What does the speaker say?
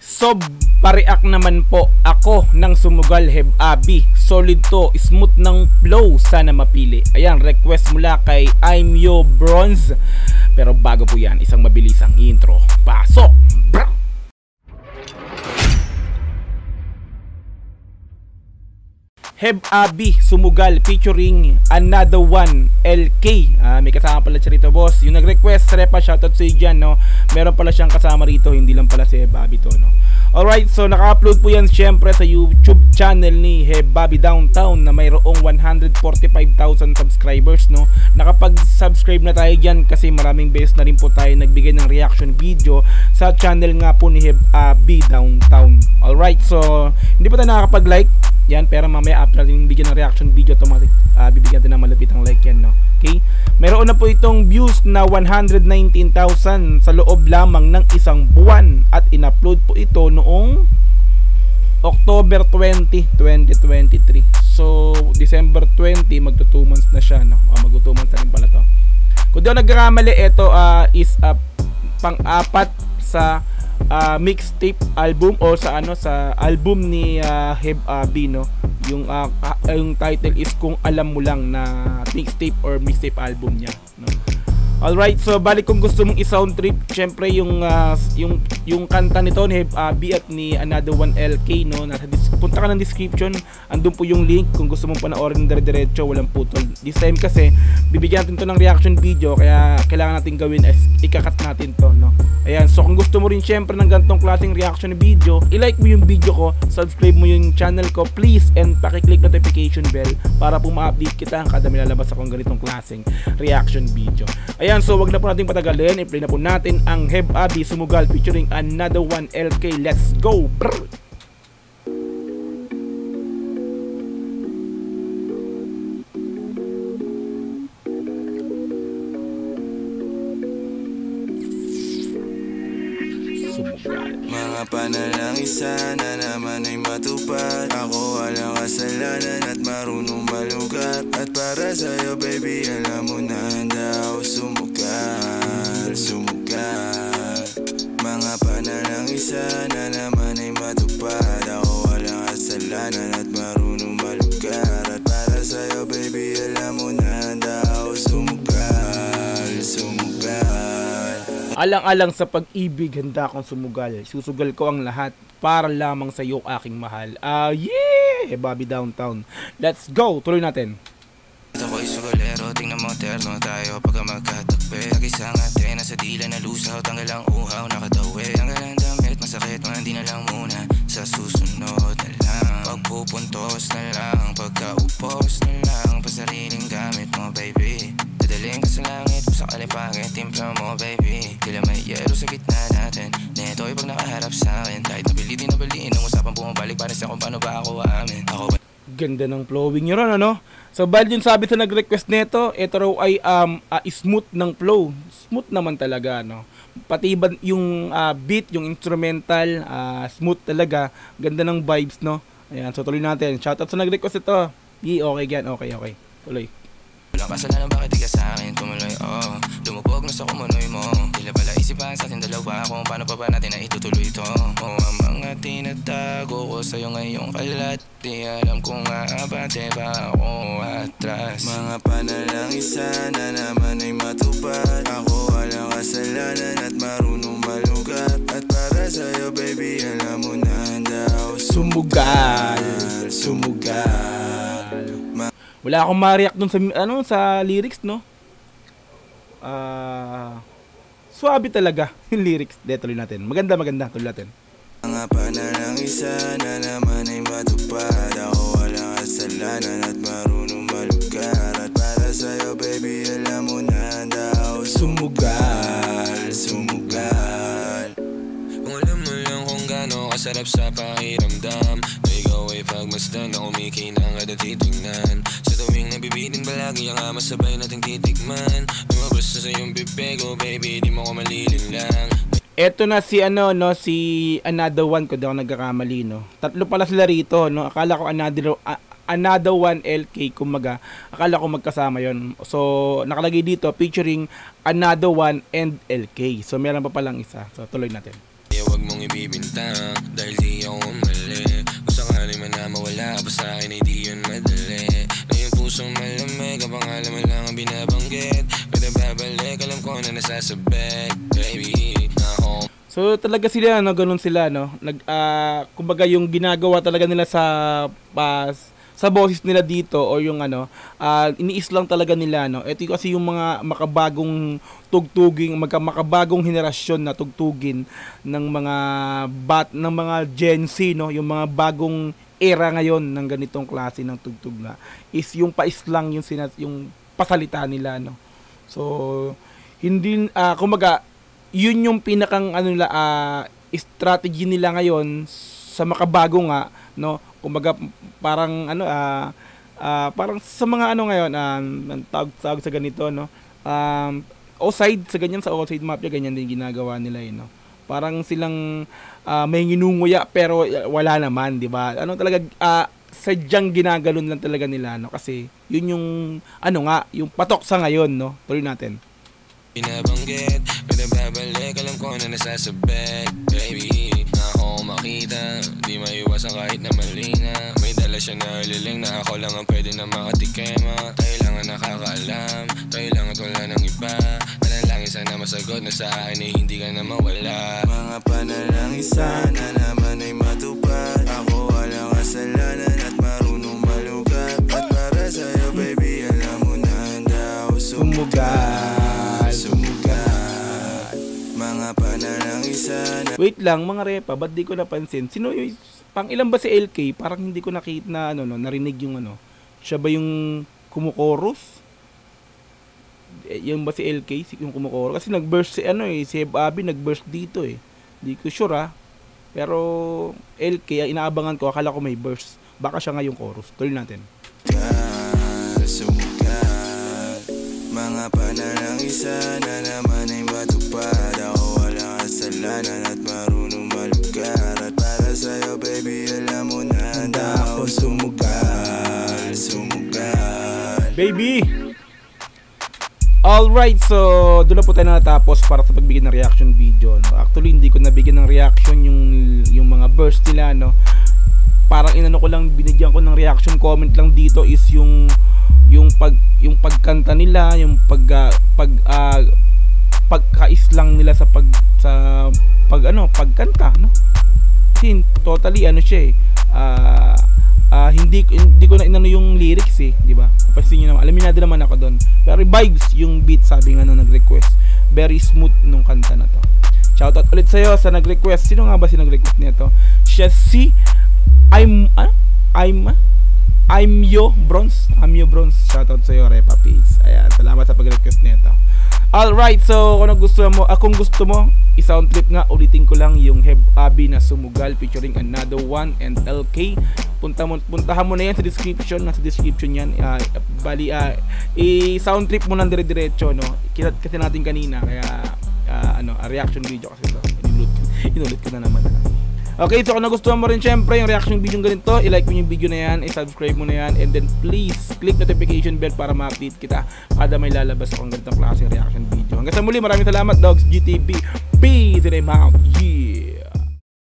So, pareact naman po ako ng Sumugal Heb Abi. Solid to, smooth ng flow, sana mapili. Ayan, request mula kay I'm Yo Bronze. Pero bago po yan, isang mabilisang intro. Pasok! Brr! Heb Abi, Sumugal featuring Another One, LK. May kasama pala siya rito, boss. Yung nag-request, Repa, shoutout sa iyo dyan, no? Meron pala siyang kasama rito, hindi lang pala si Heb Abi to, no? Alright, so naka-upload po yan syempre sa YouTube channel ni Heb Abi Downtown na mayroong 145,000 subscribers, no? Nakapag-subscribe na tayo dyan kasi maraming beses na rin po tayo nagbigay ng reaction video sa channel nga po ni Heb Abi Downtown. Alright, so hindi pa tayo nakakapag-like yan, pero mamaya after natin bigyan ng reaction video, automatic bibigyan natin ng malapitang like yan, no? Okay, mayroon na po itong views na 119,000 sa loob lamang ng isang buwan at in-upload po ito noong October 20, 2023. So December 20 magto 2 months na siya, no? Magto 2 months na rin pala to. Kung di ako nagkakamali, ito is pang-apat sa mixtape album o sa sa album ni Heb Abi, no? Yung title is Kung Alam Mo Lang, na mixtape or mixtape album niya, no? Alright, so balik kung gusto mong i-sound trip, syempre yung kanta nito ni Heb Abi at ni Another One, LK, no? Punta ka ng description, andun po yung link kung gusto mong panoorin dire-diretso, walang putol. This time kasi bibigyan natin to ng reaction video, kaya kailangan natin gawin is ikakat natin to, no? Ayan, so kung gusto mo rin syempre ng ganitong klaseng reaction video, i-like mo yung video ko, subscribe mo yung channel ko please, and paki-click notification bell para po ma-update kita kada may lalabas akong ganitong klaseng reaction video. Ayan, so wag na po natin patagalin, i-play na po natin ang Heb Abi Sumugal featuring Another One, LK. Let's go! Brr! Mga panalangin sana naman ay matupad. Ako walang kasalanan at marunong malugat. At para sa'yo baby, alam mo na handa ako sumugal, sumugal. Mga panalangin sana naman ay matupad. Ako walang kasalanan at marunong malugat. At para sa'yo baby, alam mo na handa ako sumugal, sumugal. Alang-alang sa pag-ibig, handa akong sumugal. Susugal ko ang lahat para lamang sa iyo aking mahal. Yeah! Heb Abi Downtown. Let's go! Tuloy natin. Ako'y sugalero, tingnan mo terno tayo pagka magkatabi.Ag-isang ate, nasa dila na lusaw, tanggal ang uhaw, nakatawi. Tanggal ang damit, masakit, hindi na lang muna. Sa susunod na lang, pagpupuntos na lang, pagkaupos na lang, pasariling gamit mo baby. Dadaling ka sa langit, sa kalipangit, timpla mo baby. Tila may yero sa gitna natin, neto'y pag nakaharap sa akin. Kahit nabili nabaliin, ang usapang bumabalik, para sa kung paano ba ako aamin. Ganda ng flowing nyo ron, ano? So, bali yung sabi sa nag-request nito, ito raw ay smooth ng flow. Smooth naman talaga, no? Pati yung beat, yung instrumental, smooth talaga. Ganda ng vibes, no? Ayan, so tuloy natin. Shoutout sa nag-request ito. Okay yan, okay. Tuloy. Walang kasalanan, bakit di ka sa akin tumuloy, oh. Lumubog na sa kumunoy mo. Tila pala isipan sa ating dalawa kung paano pa ba natin na itutuloy ito. Oh, ang mga tinatago ko sa'yo ngayong kalat. Di alam kung aabante ba ako atras. Mga panalangin sana naman ay matupad. Ako walang kasalanan at marunong malugat. At para sa'yo baby, alam mo na handa ako sumugal, sumugal. Wala akong ma-react dun sa lyrics, no? Suabe talaga yung lyrics. Tuloy natin. Maganda, tuloy natin. Mga panalangin sana naman ay matupad. Ako walang kasalanan at marunong malugar. At para sa'yo baby, alam mo na handa ako sumugal, sumugal. Kung alam mo lang kung gaano kasarap sa pakiramdam, na ikaw ay pagmasdan na kumikinang at titignan. Sa tuwing nabibitin palagi ang masabay nating titikman. Lumabas na sa iyong bibego baby, di mo ko malilin lang. Eto na si si Another One, ko daw nagkakamali, no? Tatlo pala sila rito, no? Akala ko Another One, LK, kumaga. Akala ko magkasama yon. So nakalagay dito featuring Another One and LK. So meron pa palang isa. So tuloy natin. Huwag mong ibibintang, nasa bed, baby, na home. So talaga sila no, ganun sila no. Kumbaga yung ginagawa talaga nila sa boses nila dito or yung iniis lang talaga nila no. Ito kasi yung mga makabagong tugtuging, makabagong henerasyon na tugtugin ng mga Gen Z no, yung mga bagong era ngayon ng ganitong klase ng tugtog na is yung pais lang yung pasalita nila no. So hindi kumbaga yun yung pinakang strategy nila ngayon sa makabago nga no. Kumbaga parang parang sa mga ngayon tawag sa ganito no. Sa Outside Mafia ganyan din ginagawa nila no. Parang silang may nginunguya pero wala naman, 'di ba? Talaga sadyang ginagalon lang talaga nila no kasi yun yung yung patok sa ngayon no. Tuloy natin. Pinabanggit, pero babalik, alam ko na nasasabit, baby, na ako makita, di maiwasan kahit na mali nga. May dala siya na liling na ako lang ang pwede na makatikema. Kailangan nakakaalam, kailangan wala ng iba. Nanalangin sana masagot na sa akin ay hindi ka na mawala. Mga panalangin sana naman ay matupad. Ako walang kasalanan at marunong malugat. At para sa'yo baby, alam mo na handa ako sumugat. Wait lang mga repa, ba't di ko napansin? Sino yung pang ilan ba si LK? Parang hindi ko nakita na narinig yung siya ba yung kumukoros? Yung ba si LK yung kumukoros? Kasi nag-burst si Heb Abi nag-burst dito eh. Di ko sure Pero LK inaabangan ko, akala ko may burst. Baka siya nga yung chorus. Tuloy natin. Mga panalangin sana naman ay matupad. Ako walang kasalanan at marunong malugar. At para sa'yo baby, alam mo na handa ako sumugal. Baby! Alright, so doon na po tayo natapos para sa pagbigyan ng reaction video no? Actually hindi ko nabigyan ng reaction yung mga burst nila no. Parang ko lang, binigyan ko ng reaction comment lang dito is yung pagkanta nila, yung pagkaislang nila sa pagkanta no. Kasi totally siya hindi ko na yung lyrics di ba? Papansin niyo naman, alaminado naman ako doon. Pero vibes yung beat, sabi nga nung nag-request. Very smooth nung kanta na to. Shoutout ulit sa'yo sa nag-request. Sino nga ba si nag-request nito? Siya si I'm Yo Bronze. Shoutout sa iyo, Repa Peace. Ayan, salamat sa pag-request nito. Alright, so kung gusto mo, i-sound trip nga, ulitin ko lang yung Heb Abi na Sumugal featuring Another One and LK. Puntahan mo na yan sa description, nasa description yan. I-sound trip mo nang dire-diretso no. Kasi natin kanina, kaya reaction video kasi ito. Inulit ko na naman. Okay, so kung nagustuhan mo rin syempre yung reaction video ganito, i-like mo yung video na yan, i-subscribe mo na yan, and then please click notification bell para ma-update kita kada may lalabas akong ganitong klaseng reaction video. Hanggang sa muli, maraming salamat, Dogs GTV. Peace and I'm out. Yeah!